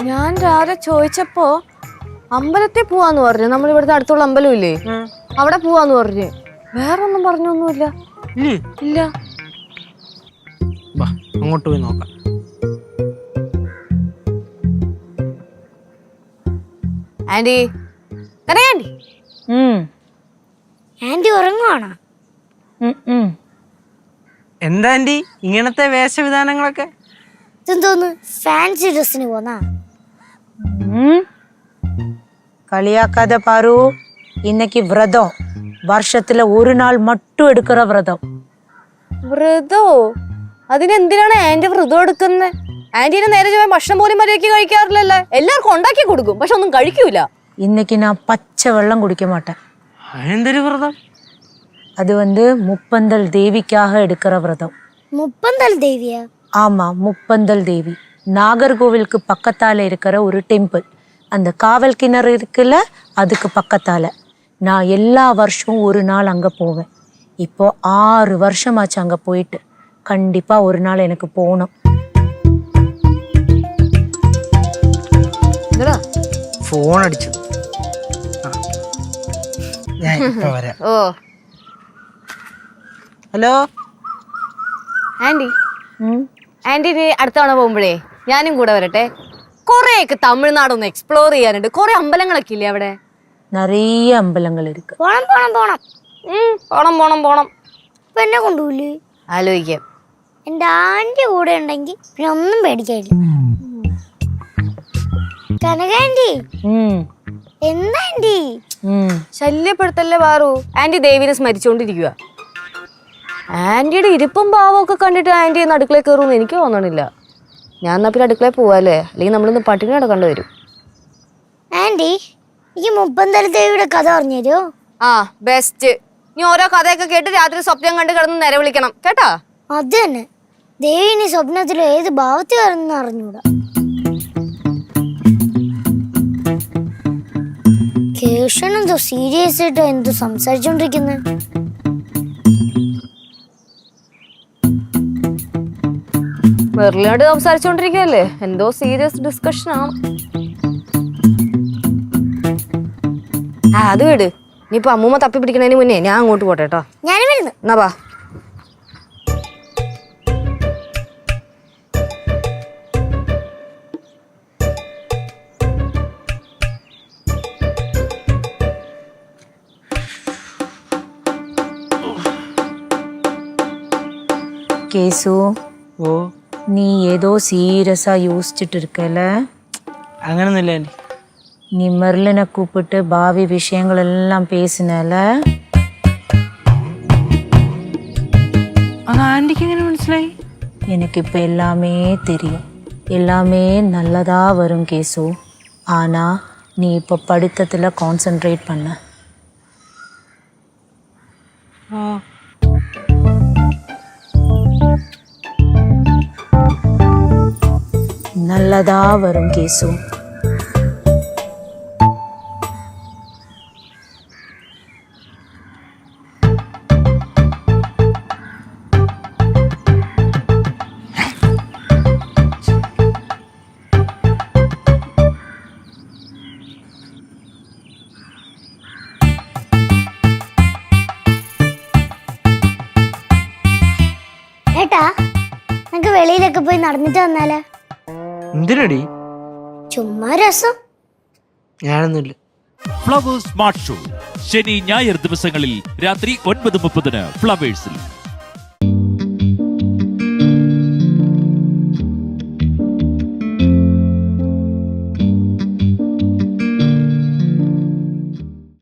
ഞാൻ രാവിലെ ചോദിച്ചപ്പോ അമ്പലത്തിൽ പോവാന്ന് പറഞ്ഞു. നമ്മൾ ഇവിടുത്തെ അടുത്തുള്ള അമ്പലം ഇല്ലേ, അവിടെ പോവാന്ന് പറഞ്ഞു. വേറൊന്നും പറഞ്ഞൊന്നുമില്ല. ഇല്ല. അങ്ങോട്ട് പോയി നോക്കാം. Anti, aunty aunty ഉറങ്ങുവാണോ? എന്താ ആന്റി ഇങ്ങനത്തെ വേഷവിധാനങ്ങളൊക്കെ? ഇതെന്തോന്ന് ഫാൻസി ഡ്രസ്സിന് പോന്നാ? കളിയാക്കാതെ പാറു, இன்னைக்கு விரதம். വർഷത്തിലെ ഒരു നാൾ മട്ടും എടുക്കറ വ്രതം. വ്രതോ? അതിനെന്തിനാണ് ആന്റി വ്രതം എടുക്കുന്നത്? ആന്റിനെ നേരെ ചൊവ്വേ ഭക്ഷണം പോലും മര്യാദയ്ക്ക് കഴിക്കാറില്ലല്ലോ. എല്ലാവർക്കും ഉണ്ടാക്കി കൊടുക്കും, പക്ഷെ ഒന്നും കഴിക്കൂല. இன்னைக்கு நான் பச்சை வெள்ளம் குடிக்க மாட்டேன். എന്തൊരു വ്രതം? அது முப்பந்தல் தேவிக்காக எடுக்கிற விரதம். മുപ്പന്തൽ ദേവിയാ? ஆமா, முப்பந்தல் தேவி நாகர்கோவிலுக்கு பக்கத்தால இருக்கிற ஒரு டெம்பிள். அந்த காவல் கிணறு இருக்குல்ல, அதுக்கு பக்கத்தால. நான் எல்லா வருஷமும் ஒரு நாள் அங்க போவேன். இப்போ 6 வருஷமாச்சு அங்க போயிட்டு. கண்டிப்பா ஒரு நாள் எனக்கு போகணும். ഫോൺ അടിച്ചത്. ഞാൻ ഇപ്പൊ വരാം. ഓ ഹലോ ആന്റി, ആന്റി അടുത്ത തവണ പോകുമ്പോഴേ ഞാനും കൂടെ വരട്ടെ. കൊറേയൊക്കെ തമിഴ്നാടൊന്ന് എക്സ്പ്ലോർ ചെയ്യാനുണ്ട്. കൊറേ അമ്പലങ്ങളൊക്കെ ഇല്ലേ അവിടെ? நிறைய അമ്പലങ്ങൾ இருக்கு. പോണം പോണം പോണം. പോണം പോണം പോണം. ഇപ്പൊ എന്നെ കൊണ്ടുപോയില്ലേ? ആലോചിക്കാം. എന്റെ ആന്റി കൂടെ ഉണ്ടെങ്കിൽ പിന്നെ ഒന്നും പേടിക്കാനില്ല. കനകാന്റി, എന്താ ആന്റി? ശല്യപ്പെടുത്തല്ലേ പാറു. ആന്റി ദേവിനെ സ്മരിച്ചോണ്ടിരിക്കുക. ആന്റിയുടെ ഇരിപ്പും ഭാവം ഒക്കെ കണ്ടിട്ട് ആന്റി ഇന്ന് അടുക്കളയിൽ കയറുമെന്ന് എനിക്ക് തോന്നണില്ല. ഞാൻ എന്നാ പിന്നെ അടുക്കളയിൽ പോവാല്ലേ, അല്ലെങ്കിൽ നമ്മളിന്ന് പട്ടിണി കിടക്കേണ്ടി വരും. ആന്റി, ഈ മുപ്പന്തൽ ദേവിയുടെ കഥ പറഞ്ഞു തരുമോ? ആ ബെസ്റ്റ്. നീ ഓരോ കഥയൊക്കെ കേട്ട് രാത്രി സ്വപ്നം കണ്ട് കിടന്ന് നിലവിളിക്കണം കേട്ടാ. അത് തന്നെ. ദേവി ഇനി സ്വപ്നത്തിൽ ഏത് ഭാവത്തിൽ കയറുന്ന അറിഞ്ഞൂടാ. കേശവൻ എന്തോ സീരിയസ് ആയിട്ട് എന്തോ സംസാരിച്ചോണ്ടിരിക്കുന്നത്. വെറുതെ സംസാരിച്ചോണ്ടിരിക്കല്ലേ, എന്തോ സീരിയസ് ഡിസ്കഷൻ ആണ്. അത് വീട്. ഇനിയിപ്പൊ അമ്മൂമ്മ തപ്പി പിടിക്കണതിന് മുന്നേ ഞാൻ അങ്ങോട്ട് പോട്ടെ കേട്ടോ. ഞാനും വരുന്നു. എന്നാ വാ. கேசு, ഓ நீ ஏதோ சீரியஸா யோசிச்சுட்டு இருக்கல? അങ്ങനൊന്നുമില്ല ആന്റി. நீ மெர்லினை கூப்பிட்டு பாவி விஷயங்கள் எல்லாம் பேசினல? അത് ആന്റിക്ക് എങ്ങനെ മനസ്സിലായി? எனக்கு இப்போ எல்லாமே தெரியும். எல்லாமே நல்லதா வரும் கேசு. ஆனா நீ இப்போ படித்ததில் கான்சென்ட்ரேட் பண்ண. நல்லதா வரும் கேசு. ഏട്ടാ, നമുക്ക് വെളിയിലൊക്കെ പോയി നടന്നിട്ട് വന്നാലേ? എന്തിനടി? ചുമ്മാ രസം. ഞാനൊന്നുമില്ല. ഫ്ലവേഴ്സ് സ്മാർട്ട് ഷോ ശനി ഞായർ ദിവസങ്ങളിൽ രാത്രി 9:30 ഫ്ലവേഴ്സിൽ.